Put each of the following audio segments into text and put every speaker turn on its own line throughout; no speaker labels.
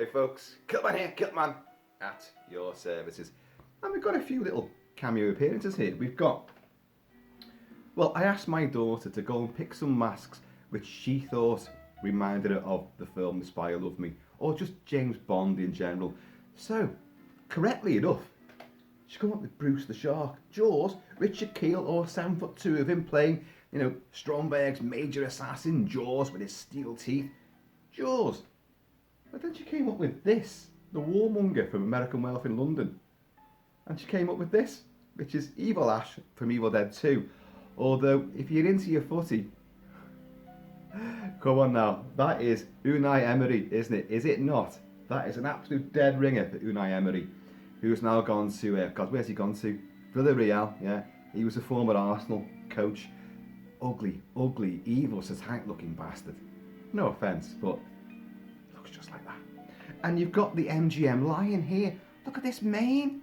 Hey folks, Kilt-Man here, Kilt-Man at your services. And we've got a few little cameo appearances here. We've got, well, I asked my daughter to go and pick some masks which she thought reminded her of the film The Spy Who Loved Me, or just James Bond in general. So, correctly enough, she come up with Bruce the Shark, Jaws, Richard Keel, or 7'2" of him playing, Stromberg's major assassin, Jaws, with his steel teeth. Jaws. But then she came up with this, the warmonger from American Wealth in London. And she came up with this, which is Evil Ash from Evil Dead 2. Although, if you're into your footy, come on now, that is Unai Emery, isn't it? Is it not? That is an absolute dead ringer for Unai Emery, who's now gone to, God, where's he gone to? Villarreal, yeah. He was a former Arsenal coach. Ugly, evil, Satanic-looking bastard. No offence, but looks just like that. And you've got the MGM lion here. Look at this mane.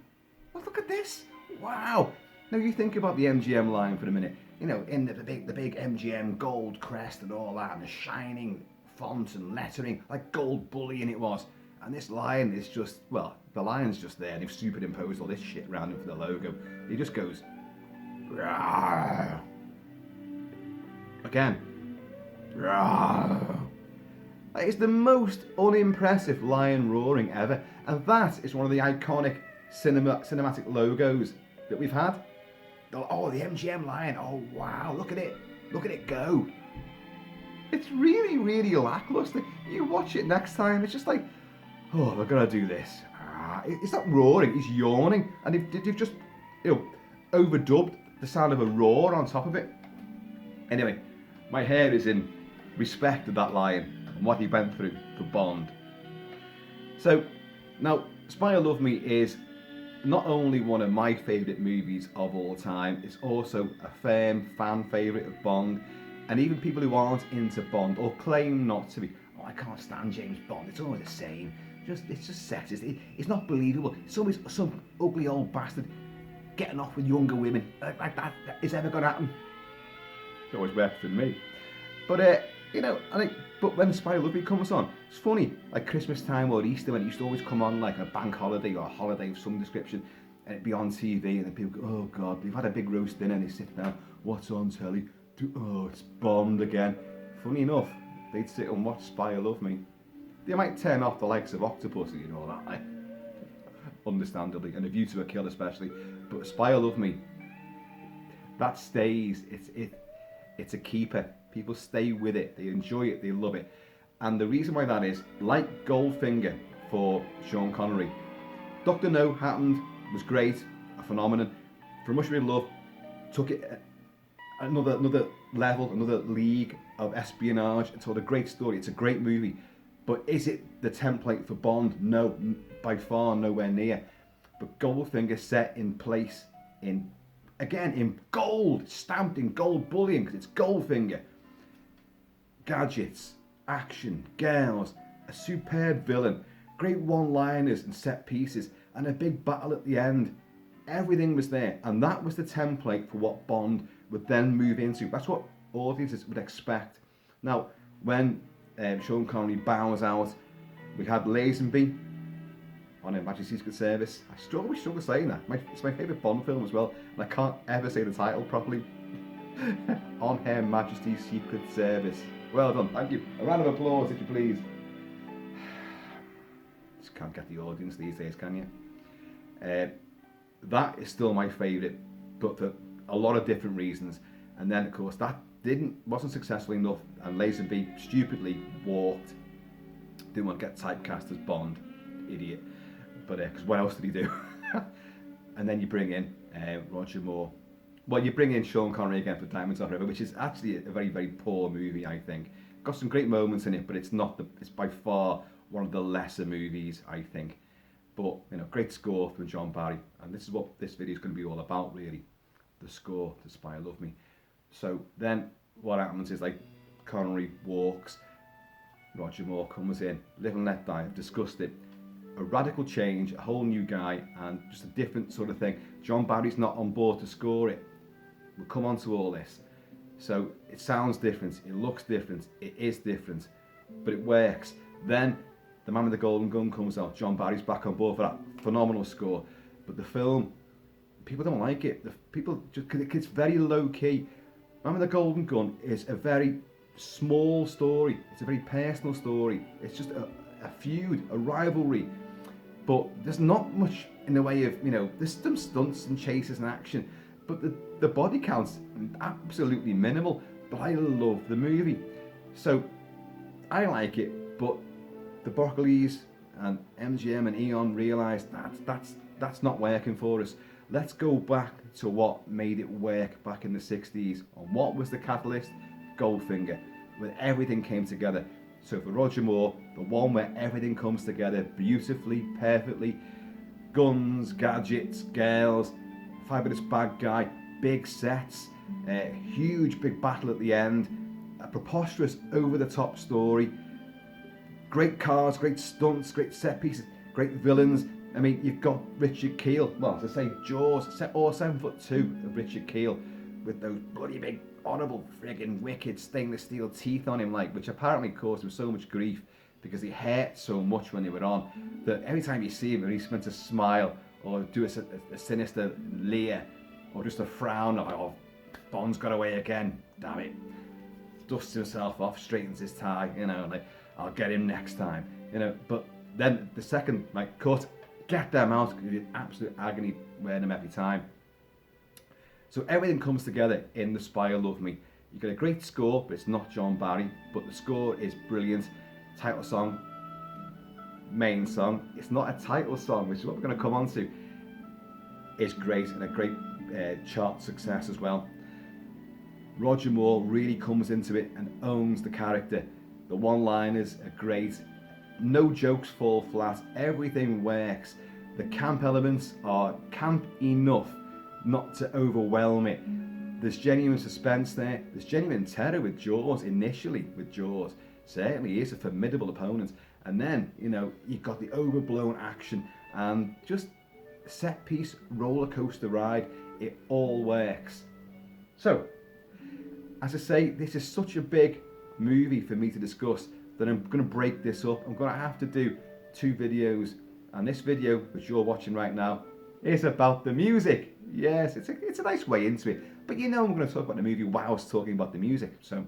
Oh, look at this. Wow. Now you think about the MGM lion for a minute. In the big MGM gold crest and all that, and the shining font and lettering, like gold bullion it was. And this lion is just, well, the lion's just there. They've superimposed all this shit around him for the logo. He just goes, rawr. Again, rawr. It's the most unimpressive lion roaring ever, and that is one of the iconic cinematic logos that we've had. Oh, the MGM lion. Oh wow, look at it go. It's really, really lackluster. You watch it next time, it's just like, oh, we're gonna do this. It's not roaring, it's yawning, and they've just overdubbed the sound of a roar on top of it. Anyway, my hair is in respect of that lion and what he went through for Bond. So, now, Spy Who Loved Me is not only one of my favourite movies of all time, it's also a firm fan favourite of Bond, and even people who aren't into Bond or claim not to be, oh, I can't stand James Bond, it's always the same, it's just sexist, it's not believable, it's always some ugly old bastard getting off with younger women, like that is ever going to happen. It always worked for me. But, but when Spy Who Loved Me comes on, it's funny, like Christmas time or Easter, when it used to always come on like a bank holiday or a holiday of some description, and it'd be on TV, and then people go, oh God, we've had a big roast dinner, and they sit down, what's on telly? Oh, it's Bond again. Funny enough, they'd sit and watch Spy Who Loved Me. They might turn off the likes of Octopussy and all that, like, understandably, and A View to a Kill especially, but Spy Who Loved Me, that stays, it's a keeper. People stay with it, they enjoy it, they love it. And the reason why that is, like Goldfinger for Sean Connery, Dr. No happened, was great, a phenomenon. From Russia with Love took it another level, another league of espionage. It told a great story, it's a great movie. But is it the template for Bond? No, by far nowhere near. But Goldfinger set in place in gold, stamped in gold bullion, because it's Goldfinger. Gadgets, action, girls, a superb villain, great one-liners and set pieces, and a big battle at the end. Everything was there, and that was the template for what Bond would then move into. That's what audiences would expect. Now, when Sean Connery bows out, we had Lazenby on Her Majesty's Secret Service. I struggle saying that. It's my favourite Bond film as well, and I can't ever say the title properly. On Her Majesty's Secret Service. Well done, thank you. A round of applause, if you please. Just can't get the audience these days, can you? That is still my favourite, but for a lot of different reasons. And then, of course, that wasn't successful enough, and Lazenby stupidly walked. Didn't want to get typecast as Bond, idiot. But because what else did he do? And then you bring in Roger Moore. Well, you bring in Sean Connery again for Diamonds Are Forever, which is actually a very, very poor movie, I think. Got some great moments in it, but it's by far one of the lesser movies, I think. But, great score from John Barry. And this is what this video is going to be all about, really. The score to Spy Who Loved Me. So then what happens is, like, Connery walks, Roger Moore comes in, Live and Let Die, I've discussed it. A radical change, a whole new guy, and just a different sort of thing. John Barry's not on board to score it. We'll come on to all this. So it sounds different, it looks different, it is different, but it works. Then The Man with the Golden Gun comes out, John Barry's back on board for that phenomenal score. But the film, people don't like it. People just, cause it's very low key. Man with the Golden Gun is a very small story. It's a very personal story. It's just a feud, a rivalry. But there's not much in the way of, there's some stunts and chases and action, but the body count's absolutely minimal. But I love the movie. So I like it, but the Broccoli's and MGM and Eon realised that's not working for us. Let's go back to what made it work back in the 60s. And what was the catalyst? Goldfinger, where everything came together. So for Roger Moore, the one where everything comes together beautifully, perfectly. Guns, gadgets, girls, fabulous bad guy, big sets, a huge big battle at the end, a preposterous over-the-top story, great cars, great stunts, great set pieces, great villains. I mean, you've got Richard Kiel, well, as I say, Jaws, or 7'2" of Richard Kiel, with those bloody big, horrible, friggin' wicked stainless steel teeth on him, which apparently caused him so much grief because he hurt so much when they were on, that every time you see him, he's meant to smile or do a sinister leer or just a frown, like, oh, Bond's got away again, damn it. Dusts himself off, straightens his tie, like, I'll get him next time, But then the second, cut, get them out, because you did absolute agony wearing them every time. So everything comes together in The Spy Who Loved Me. You get a great score, but it's not John Barry, but the score is brilliant. Title song, main song, it's not a title song, which is what we're going to come on to, is great, and a great chart success as well. Roger Moore really comes into it and owns the character. The one-liners are great. No jokes fall flat. Everything works. The camp elements are camp enough not to overwhelm it. There's genuine suspense there. There's genuine terror with Jaws, initially with Jaws. Certainly he is a formidable opponent. And then, you've got the overblown action and just set piece roller coaster ride. It all works. So, as I say, this is such a big movie for me to discuss that I'm going to break this up. I'm going to have to do 2 videos, and this video, which you're watching right now, is about the music. Yes, it's a nice way into it, but I'm going to talk about the movie whilst talking about the music. So,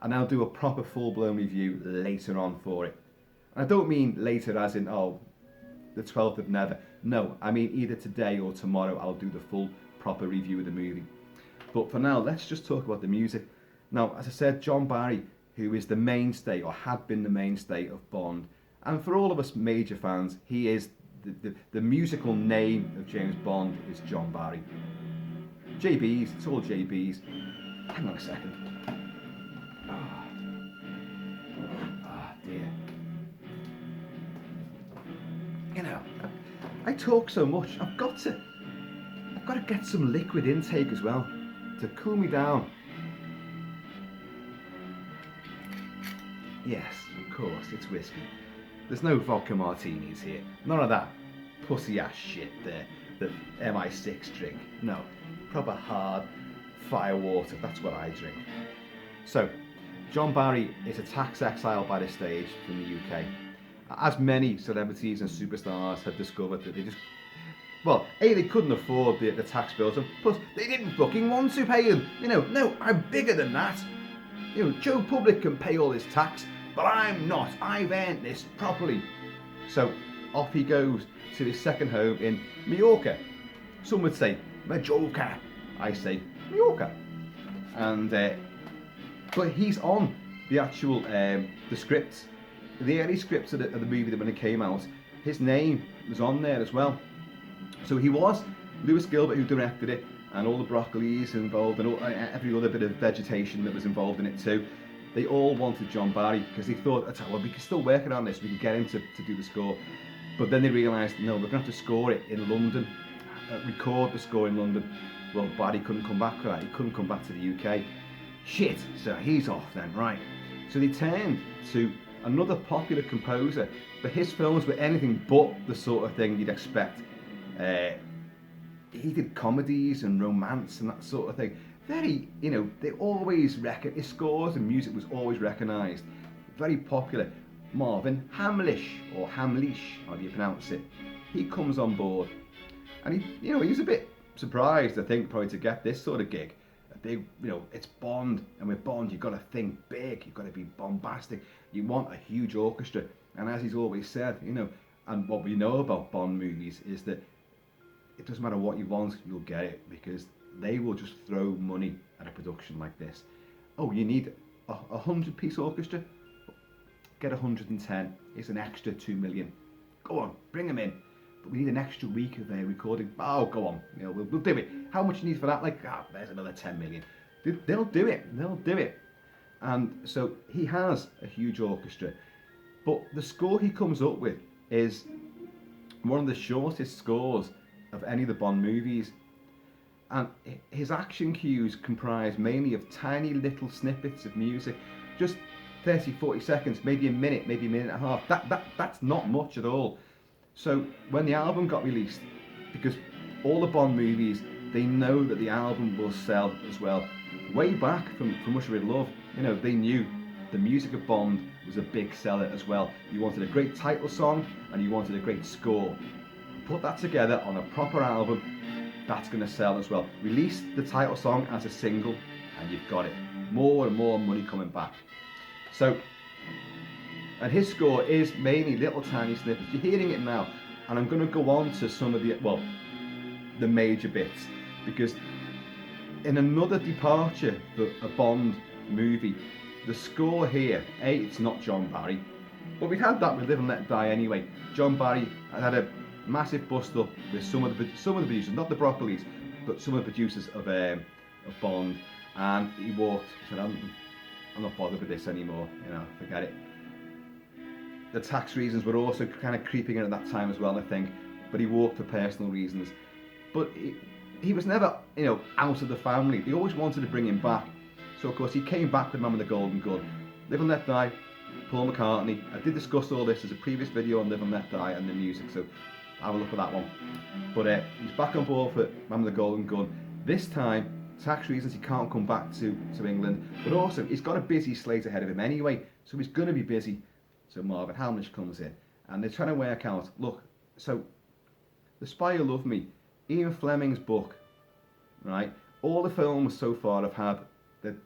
and I'll do a proper full-blown review later on for it. And I don't mean later as in, the 12th of never. No, I mean either today or tomorrow I'll do the full proper review of the movie. But for now, let's just talk about the music. Now, as I said, John Barry, who is the mainstay, or had been the mainstay of Bond, and for all of us major fans, he is the musical name of James Bond is John Barry. JB's, it's all JB's. Hang on a second. Dear. I talk so much, I've got to get some liquid intake as well to cool me down. Yes, of course, it's whiskey. There's no vodka martinis here. None of that pussy ass shit there that MI6 drink. No, proper hard fire water, that's what I drink. So, John Barry is a tax exile by this stage from the UK. As many celebrities and superstars have discovered that they just, they couldn't afford the tax bills, and plus they didn't fucking want to pay them. No, I'm bigger than that. Joe Public can pay all his tax, but I'm not. I've earned this properly. So off he goes to his second home in Mallorca. Some would say Majorca. I say Mallorca. And but he's on the actual the scripts, the early scripts of the movie that when it came out. His name was on there as well. So he was Lewis Gilbert, who directed it, and all the Broccoli's involved, and every other bit of vegetation that was involved in it too. They all wanted John Barry because they thought, we can still work on this, we can get him to do the score. But then they realised, no, we're going to have to score it in London, record the score in London. Well, Barry couldn't come back for that, he couldn't come back to the UK. Shit, so he's off then, right. So they turned to another popular composer, but his films were anything but the sort of thing you'd expect. He did comedies and romance and that sort of thing. Very, they always his scores and music was always recognised. Very popular. Marvin Hamlisch, or Hamlisch, how do you pronounce it? He comes on board, and he was a bit surprised, I think, probably to get this sort of gig. A big, it's Bond, and with Bond you've got to think big, you've got to be bombastic, you want a huge orchestra. And as he's always said, and what we know about Bond movies is that it doesn't matter what you want, you'll get it, because they will just throw money at a production like this. Oh, you need a 100-piece orchestra? Get 110. It's an extra 2 million. Go on, bring them in. But we need an extra week of recording. Oh, go on, we'll do it. How much you need for that? There's another 10 million. They'll do it. They'll do it. And so he has a huge orchestra, but the score he comes up with is one of the shortest scores of any of the Bond movies. And his action cues comprise mainly of tiny little snippets of music, just 30, 40 seconds, maybe a minute and a half. That's not much at all. So when the album got released, because all the Bond movies, they know that the album will sell as well. Way back from Russia with Love, they knew the music of Bond was a big seller as well. You wanted a great title song and you wanted a great score. Put that together on a proper album, that's going to sell as well. Release the title song as a single and you've got it. More and more money coming back. So, and his score is mainly little tiny snippets. You're hearing it now, and I'm going to go on to some of the major bits, because in another departure for a Bond movie, the score here, it's not John Barry, but we'd had that with Live and Let Die anyway. John Barry had a massive bust up with some of the producers, not the Broccolis, but some of the producers of Bond, and he said, I'm not bothered with this anymore, forget it. The tax reasons were also kind of creeping in at that time as well, I think, but he walked for personal reasons. But he was never, out of the family. They always wanted to bring him back. So of course he came back with Man with the Golden Gun. Live and Let Die, Paul McCartney. I did discuss all this as a previous video on Live and Let Die and the music, so have a look at that one. But he's back on board for Man with the Golden Gun. This time, tax reasons, he can't come back to England, but also he's got a busy slate ahead of him anyway, so he's going to be busy. So Marvin Hamlisch comes in, and they're trying to work out, look, so The Spy Who Loved Me, Ian Fleming's book, right, all the films so far have had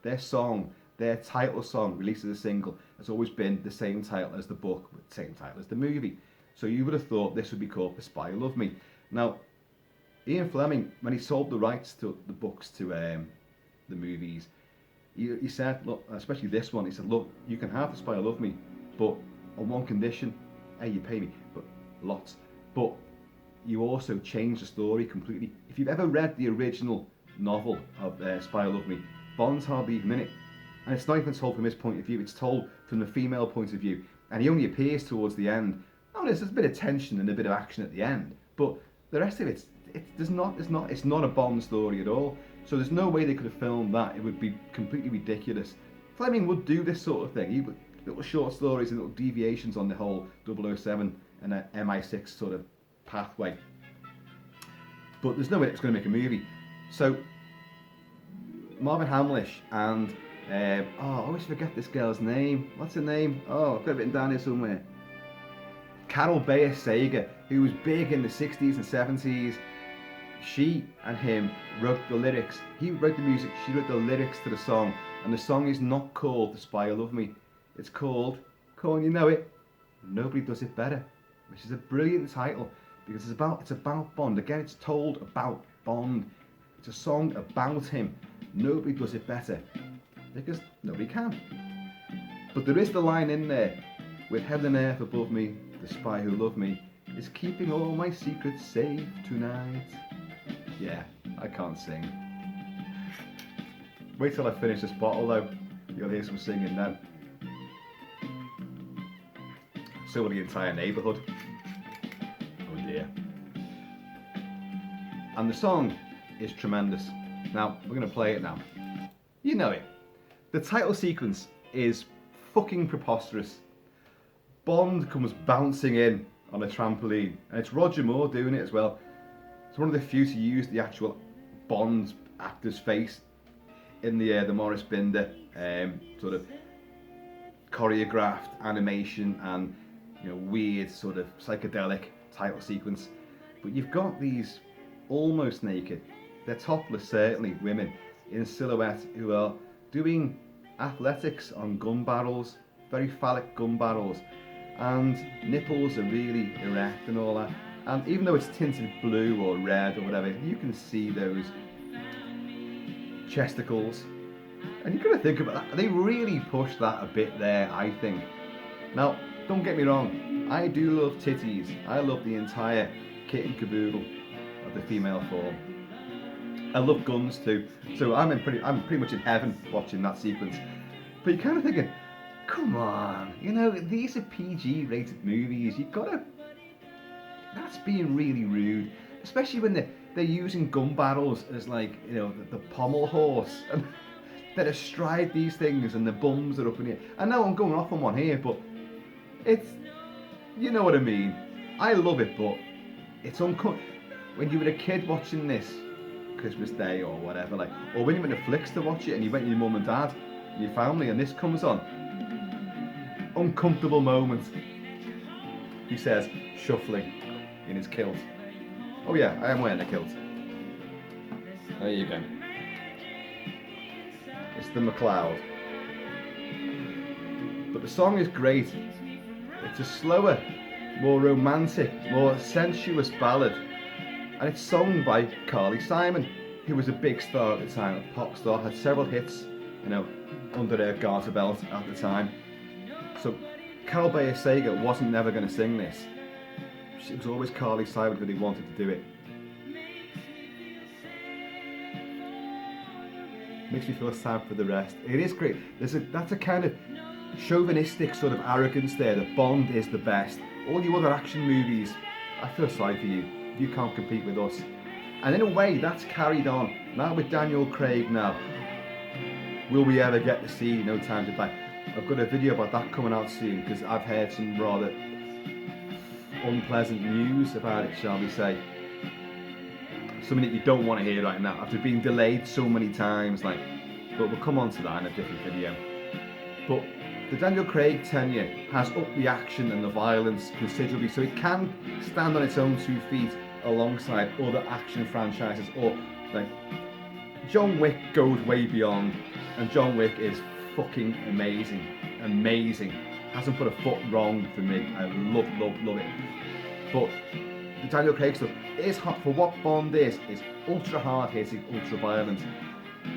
their song, their title song released as a single has always been the same title as the book, same title as the movie. So you would have thought this would be called The Spy Who Loved Me. Now, Ian Fleming, when he sold the rights to the books to the movies, he said, look, especially this one, he said, look, you can have The Spy Who Loved Me, but on one condition, you pay me, but lots, but you also change the story completely. If you've ever read the original novel of Spy Who Loved Me, Bond's hardly even in it, and it's not even told from his point of view, it's told from the female point of view, and he only appears towards the end. Oh, there's a bit of tension and a bit of action at the end, but the rest of it's not a Bond story at all. So there's no way they could have filmed that. It would be completely ridiculous. Fleming would do this sort of thing. He would little short stories and little deviations on the whole 007 and a MI6 sort of pathway. But there's no way it's going to make a movie. So Marvin Hamlisch and I always forget this girl's name. What's her name? Oh, I've got it written down here somewhere. Carole Bayer Sager, who was big in the 60s and 70s. She and him wrote the lyrics. He wrote the music, she wrote the lyrics to the song. And the song is not called The Spy Who Loved Me. It's called, come on, you know it, Nobody Does It Better, which is a brilliant title because it's about Bond. Again, it's told about Bond. It's a song about him. Nobody does it better because nobody can. But there is the line in there, with heaven and earth above me, the spy who loved me is keeping all my secrets safe tonight. Yeah, I can't sing. Wait till I finish this bottle though, you'll hear some singing then. So will the entire neighbourhood. Oh dear. And the song is tremendous. Now, we're going to play it now. You know it. The title sequence is fucking preposterous. Bond comes bouncing in on a trampoline, and it's Roger Moore doing it as well. It's one of the few to use the actual Bond actor's face in the Maurice Binder sort of choreographed animation and weird sort of psychedelic title sequence. But you've got these almost naked, they're topless certainly, women in silhouette who are doing athletics on gun barrels, very phallic gun barrels, and nipples are really erect and all that. And even though it's tinted blue or red or whatever, you can see those chesticles. And you've got to think about that. They really push that a bit there, I think. Now, don't get me wrong, I do love titties. I love the entire kit and caboodle of the female form. I love guns too, so I'm pretty much in heaven watching that sequence. But you're kind of thinking, come on, these are PG-rated movies. That's being really rude, especially when they're using gun barrels as like the pommel horse, and they're astride these things, and the bums are up in the air. I know I'm going off on one here, but it's, you know what I mean. I love it, but it's uncomfortable. When you were a kid watching this Christmas Day or whatever, or when you went to flicks to watch it and you went with your mum and dad and your family and this comes on, uncomfortable moment. He says, shuffling in his kilt. Oh yeah, I am wearing a kilt. There you go. It's the MacLeod. But the song is great. It's a slower, more romantic, more sensuous ballad. And it's sung by Carly Simon, who was a big star at the time, a pop star, had several hits, under her garter belt at the time. So Carole Bayer Sager wasn't never going to sing this. It was always Carly Simon who they wanted to do it. Makes me feel sad for the rest. It is great. That's a kind of chauvinistic sort of arrogance there, that Bond is the best. All you other action movies, I feel sorry for you. You can't compete with us. And in a way, that's carried on. Now with Daniel Craig now, will we ever get to see No Time to Die? I've got a video about that coming out soon, because I've heard some rather unpleasant news about it, shall we say. Something that you don't want to hear right now, after being delayed so many times, but we'll come on to that in a different video. But the Daniel Craig tenure has upped the action and the violence considerably, so it can stand on its own 2 feet alongside other action franchises. Or John Wick goes way beyond, and John Wick is fucking amazing. Hasn't put a foot wrong for me. I love it. But the Daniel Craig stuff is hot for what Bond is ultra hard hitting, ultra violent.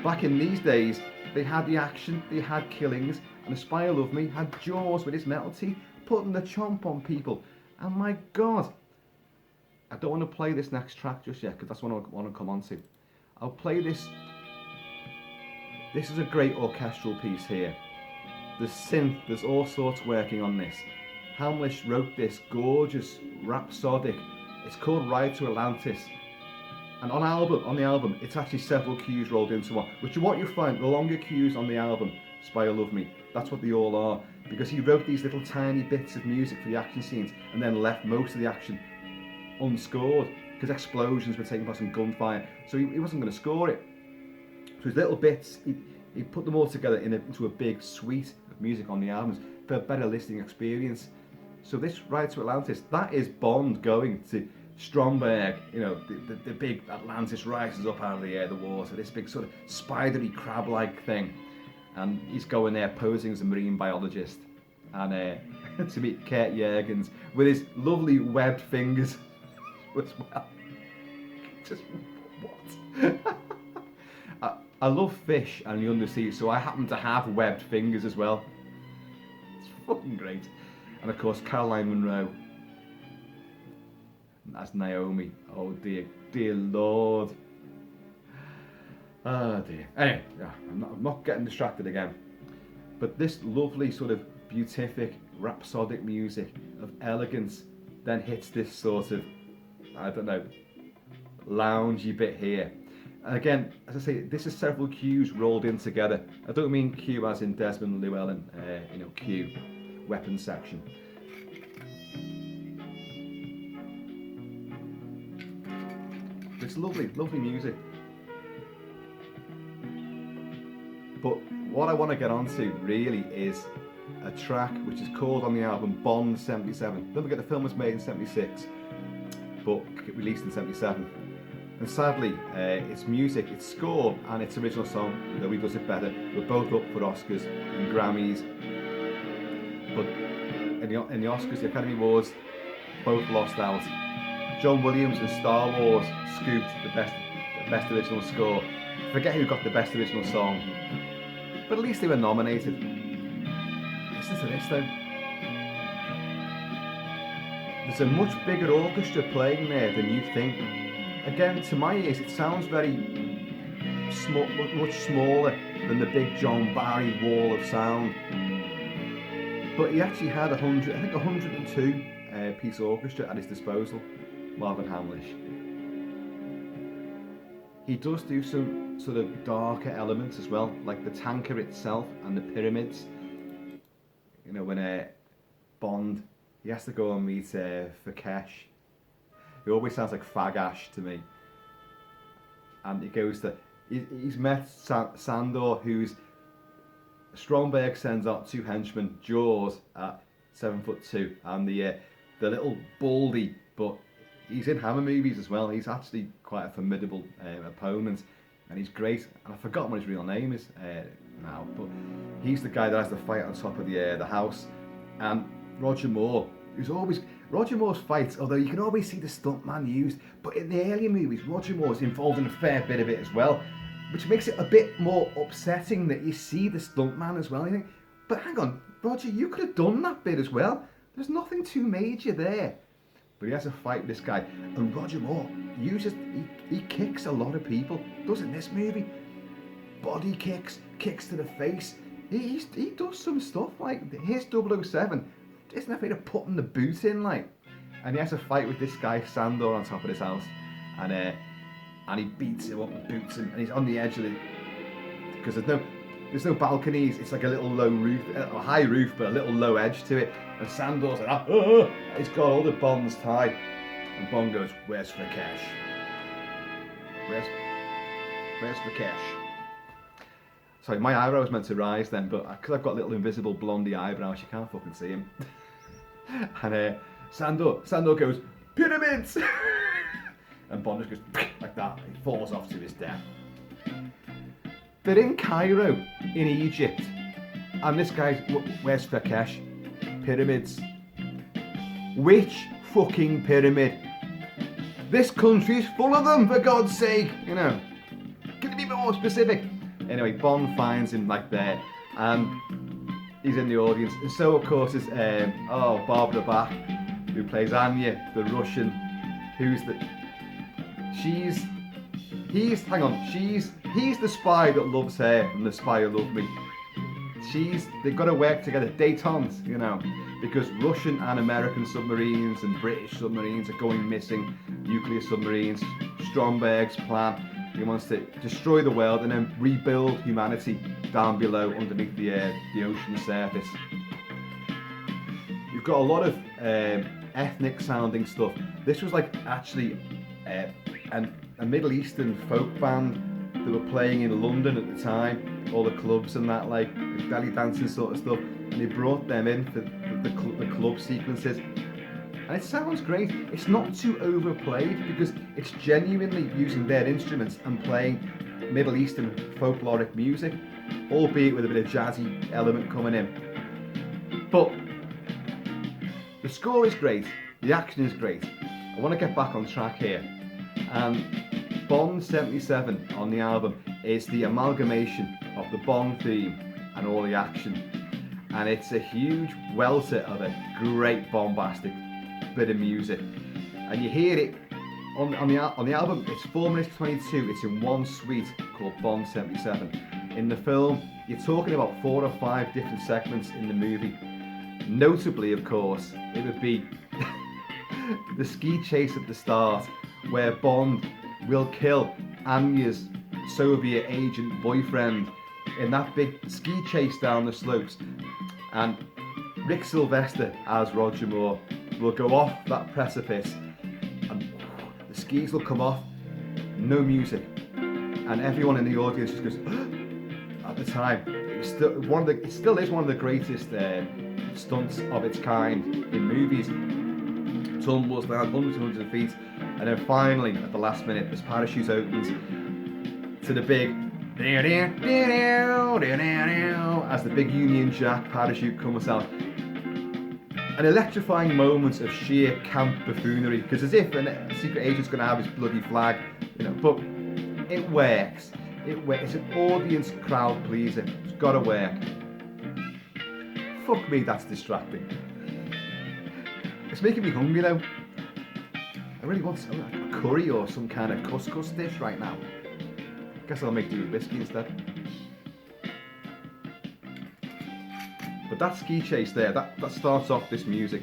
Back in these days, they had the action, they had killings, and A Spy Who Loved Me had Jaws with his metal teeth putting the chomp on people. And my God, I don't want to play this next track just yet, because that's what I want to come on to. I'll play this. This is a great orchestral piece here. There's synth, there's all sorts working on this. Hamlisch wrote this gorgeous, rhapsodic, it's called Ride to Atlantis. And on the album, it's actually several cues rolled into one, which is what you find, the longer cues on the album, Spy Who Loved Me, that's what they all are. Because he wrote these little tiny bits of music for the action scenes, and then left most of the action unscored, because explosions were taking place and gunfire, so he wasn't going to score it. So his little bits, he put them all together into a big suite of music on the albums for a better listening experience. So this Ride to Atlantis, that is Bond going to Stromberg, the big Atlantis rises up out of the water, this big sort of spidery crab-like thing, and he's going there posing as a marine biologist, and to meet Kurt Jurgens with his lovely webbed fingers as well. Just what? I love fish and the undersea, so I happen to have webbed fingers as well. It's fucking great. And of course, Caroline Munro as Naomi. Oh dear, dear Lord. Oh dear. Anyway, I'm not getting distracted again. But this lovely sort of beatific, rhapsodic music of elegance then hits this sort of, I don't know, loungy bit here. And again, as I say, this is several cues rolled in together. I don't mean Q as in Desmond Llewellyn, Q, weapons section. It's lovely, lovely music. But what I want to get onto really is a track which is called on the album Bond 77. Don't forget the film was made in 76, but released in 77. And sadly, its music, its score and its original song, though he does it better, were both up for Oscars and Grammys. But in the Oscars, the Academy Awards, both lost out. John Williams and Star Wars scooped the best original score. Forget who got the best original song, but at least they were nominated. Listen to this though. There's a much bigger orchestra playing there than you think. Again, to my ears, it sounds very much smaller than the big John Barry wall of sound. But he actually had 102 piece orchestra at his disposal, Marvin Hamlisch. He does do some sort of darker elements as well, like the tanker itself and the pyramids. You know, when Bond, he has to go and meet Fakesh. He always sounds like Fagash to me. And he goes to, he's met Sandor, who's, Stromberg sends out 2 henchmen, Jaws at 7'2", and the little baldy, but he's in Hammer movies as well. He's actually quite a formidable opponent, and he's great. And I've forgotten what his real name is now, but he's the guy that has the fight on top of the house. And Roger Moore, Roger Moore's fights, although you can always see the stuntman used, but in the earlier movies, Roger Moore's involved in a fair bit of it as well, which makes it a bit more upsetting that you see the stuntman as well. You think, but hang on, Roger, you could have done that bit as well. There's nothing too major there. But he has a fight with this guy, and Roger Moore he kicks a lot of people. Does in this movie, body kicks to the face. He does some stuff like his 007 isn't afraid of putting the boot in, like. And he has a fight with this guy Sandor on top of his house, and he beats him up and boots him, and he's on the edge of it because there's no balconies. It's like a little low roof, a high roof, but a little low edge to it. And Sandor's like, he's got all the Bonds tied, and Bond goes, "Where's Fakesh? Where's Fakesh?" Sorry, my eyebrow was meant to rise then, but because I've got little invisible blondie eyebrows, you can't fucking see him. And Sandor goes, "Pyramids!" And Bond just goes like that. He falls off to his death. They're in Cairo, in Egypt, and this guy's, "Where's Fakesh?" Pyramids. Which fucking pyramid? This country's full of them, for God's sake, you know. Can you be more specific? Anyway, Bond finds him like there, and he's in the audience. And so, of course, is Barbara Bach, who plays Anya, the Russian, he's the spy that loves her and the spy who loved me. They've got to work together, détente, you know, because Russian and American submarines and British submarines are going missing, nuclear submarines. Stromberg's plan, he wants to destroy the world and then rebuild humanity down below underneath the ocean surface. You've got a lot of ethnic sounding stuff. This was like actually a Middle Eastern folk band that were playing in London at the time, all the clubs and that, like belly dancing sort of stuff, and they brought them in for the club sequences, and it sounds great. It's not too overplayed because it's genuinely using their instruments and playing Middle Eastern folkloric music, albeit with a bit of jazzy element coming in. But the score is great, the action is great. I want to get back on track here, and Bond 77 on the album is the amalgamation of the Bond theme and all the action, and it's a huge welter of a great bombastic bit of music, and you hear it on the album. It's 4 minutes 22. It's in one suite called Bond 77. In the film, you're talking about 4 or 5 different segments in the movie. Notably, of course, it would be the ski chase at the start, where Bond will kill Anya's Soviet agent boyfriend in that big ski chase down the slopes, and Rick Sylvester as Roger Moore will go off that precipice, and the skis will come off, no music, and everyone in the audience just goes at the time. It it still is one of the greatest stunts of its kind in movies. Tumbles down hundreds and hundreds of feet, and then finally at the last minute, this parachute opens to the big as the big Union Jack parachute comes out. An electrifying moment of sheer camp buffoonery, because as if a secret agent's going to have his bloody flag, but it works. It's an audience crowd pleaser. It's got to work. Fuck me, that's distracting. It's making me hungry though. I really want a curry or some kind of couscous dish right now. Guess I'll make do with whiskey instead. But that ski chase there, that starts off this music,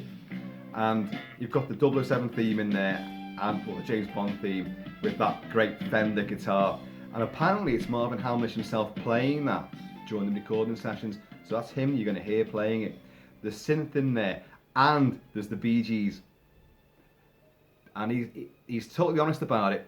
and you've got the 007 theme in there, and the James Bond theme with that great Fender guitar, and apparently it's Marvin Hamlisch himself playing that during the recording sessions, so that's him you're going to hear playing it. There's synth in there, and there's the Bee Gees, and he's totally honest about it.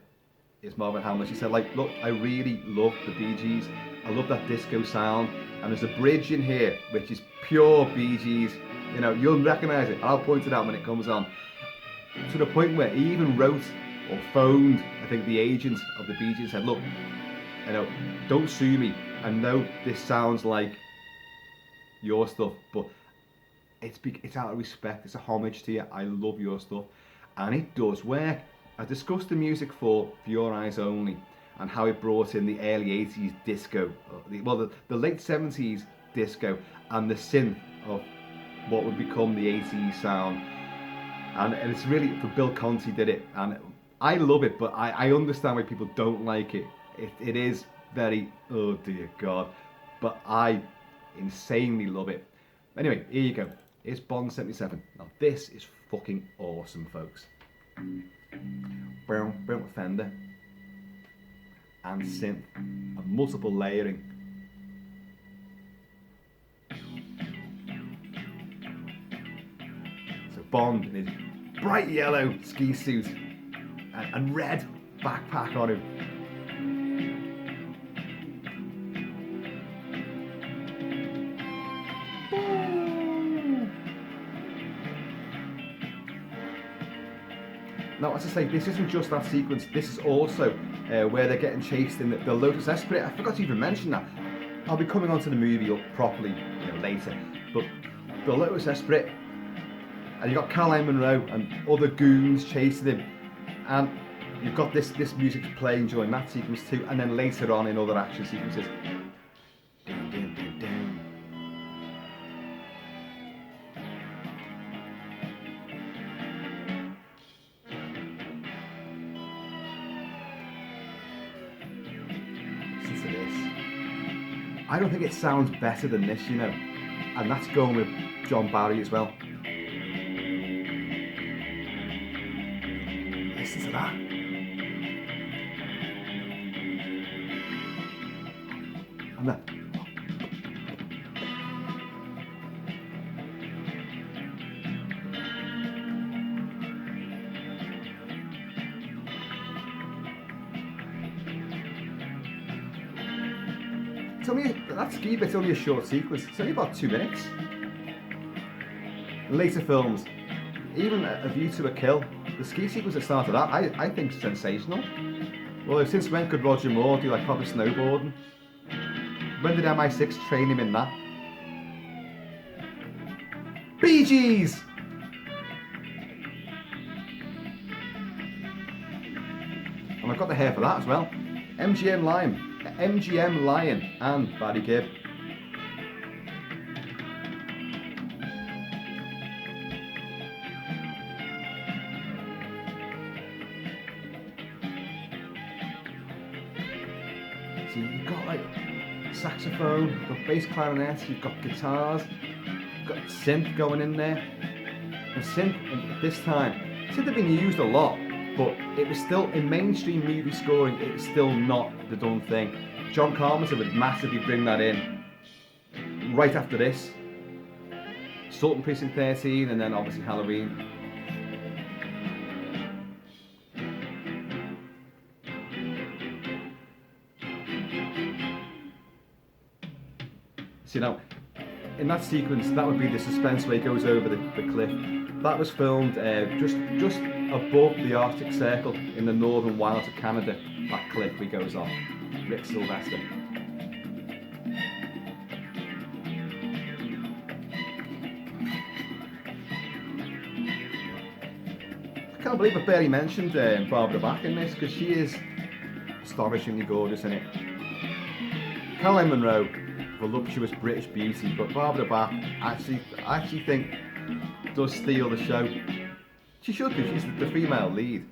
It's Marvin Hamlisch. He said, look, I really love the Bee Gees. I love that disco sound, and there's a bridge in here which is pure Bee Gees. You'll recognise it. I'll point it out when it comes on. To the point where he even wrote or phoned, I think, the agent of the Bee Gees, said, look, don't sue me. I know this sounds like your stuff, but it's out of respect. It's a homage to you. I love your stuff, and it does work. I discussed the music for Your Eyes Only and how it brought in the early 80s disco, the late 70s disco, and the synth of what would become the 80s sound. And it's really, for Bill Conti did it, and I love it, but I understand why people don't like it. It is very, oh dear God, but I insanely love it. Anyway, here you go. It's Bond 77. Now this is fucking awesome, folks. Fender and synth and multiple layering. So Bond in his bright yellow ski suit and red backpack on him. Now, as I say, this isn't just that sequence, this is also where they're getting chased in the Lotus Esprit. I forgot to even mention that. I'll be coming onto the movie up properly later. But the Lotus Esprit, and you've got Caroline Munro and other goons chasing him, and you've got this music playing during that sequence too, and then later on in other action sequences. Dun, dun, dun, dun. Listen to this. I don't think it sounds better than this, and that's going with John Barry as well. Listen to that. And that. That ski bit's only a short sequence. It's only about 2 minutes. Later films, even A View to a Kill, the ski sequence that started that, I think is sensational. Well, since when could Roger Moore do like proper snowboarding? When did MI6 train him in that? Bee Gees! And I've got the hair for that as well. MGM Lion and Barry Gibb. So you've got like saxophone, you've got bass clarinet, you've got guitars, you've got synth going in there. And synth at this time, synth had been used a lot, but it was still, in mainstream movie scoring, it was still not the done thing. John Carpenter would massively bring that in right after this. Assault on Precinct 13, and then obviously Halloween. So, you know, in that sequence, that would be the suspense where he goes over the cliff. That was filmed just above the Arctic Circle in the northern wilds of Canada. That cliff he goes off. Rick Sylvester. I can't believe I barely mentioned Barbara Bach in this, because she is astonishingly gorgeous in it. Caroline Munro, voluptuous British beauty, but Barbara Bach, I actually think, does steal the show. She should do, she's the female lead.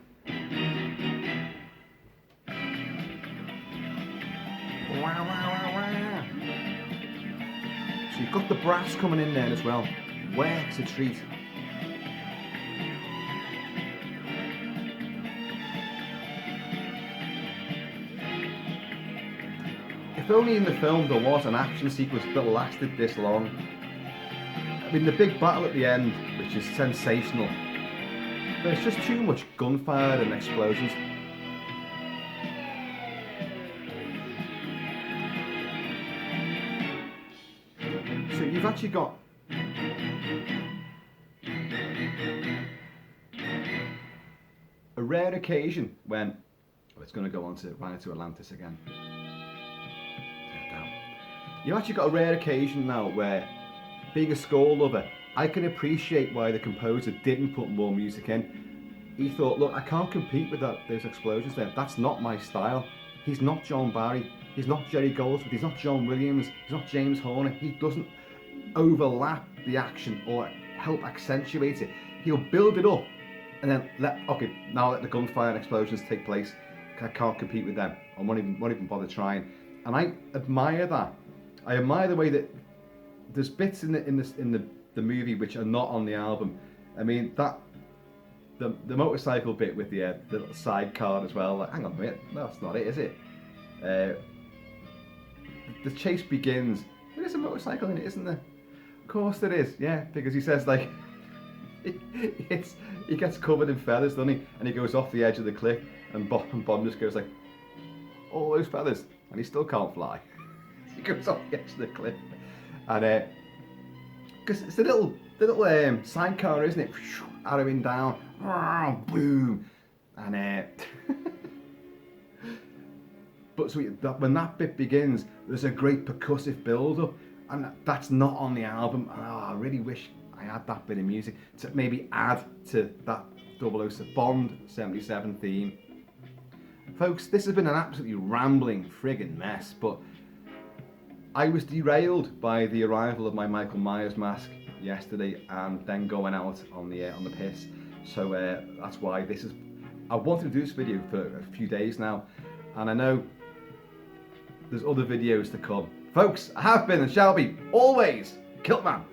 So you've got the brass coming in there as well. Where's a treat? If only in the film there was an action sequence that lasted this long. I mean, the big battle at the end, which is sensational, but it's just too much gunfire and explosions. So you've actually got a rare occasion when, oh, it's going to go on to right into Atlantis again. You've actually got a rare occasion now where, being a score lover, I can appreciate why the composer didn't put more music in. He thought, look, I can't compete with those explosions there. That's not my style. He's not John Barry. He's not Jerry Goldsmith. He's not John Williams. He's not James Horner. He doesn't overlap the action or help accentuate it. He'll build it up and then let the gunfire and explosions take place. I can't compete with them. I won't even bother trying. And I admire that. I admire the way that there's bits in the movie which are not on the album. I mean, that the motorcycle bit with the little sidecar as well. Like, hang on a minute, no, that's not it, is it? The chase begins. There's a motorcycle in it, isn't there? Of course there is. Yeah, because he says like he gets covered in feathers, doesn't he? And he goes off the edge of the cliff, and Bond just goes like, all those feathers, and he still can't fly. He goes off the edge of the cliff, and because it's the little sidecar, isn't it? Arrowing down, boom, and but so when that bit begins, there's a great percussive build-up, and that's not on the album. And I really wish I had that bit of music to maybe add to that 007 Bond 77 theme. Folks, this has been an absolutely rambling friggin' mess, but I was derailed by the arrival of my Michael Myers mask yesterday, and then going out on the piss. So that's why this is. I wanted to do this video for a few days now, and I know there's other videos to come. Folks, I have been and shall be always Kilt-Man.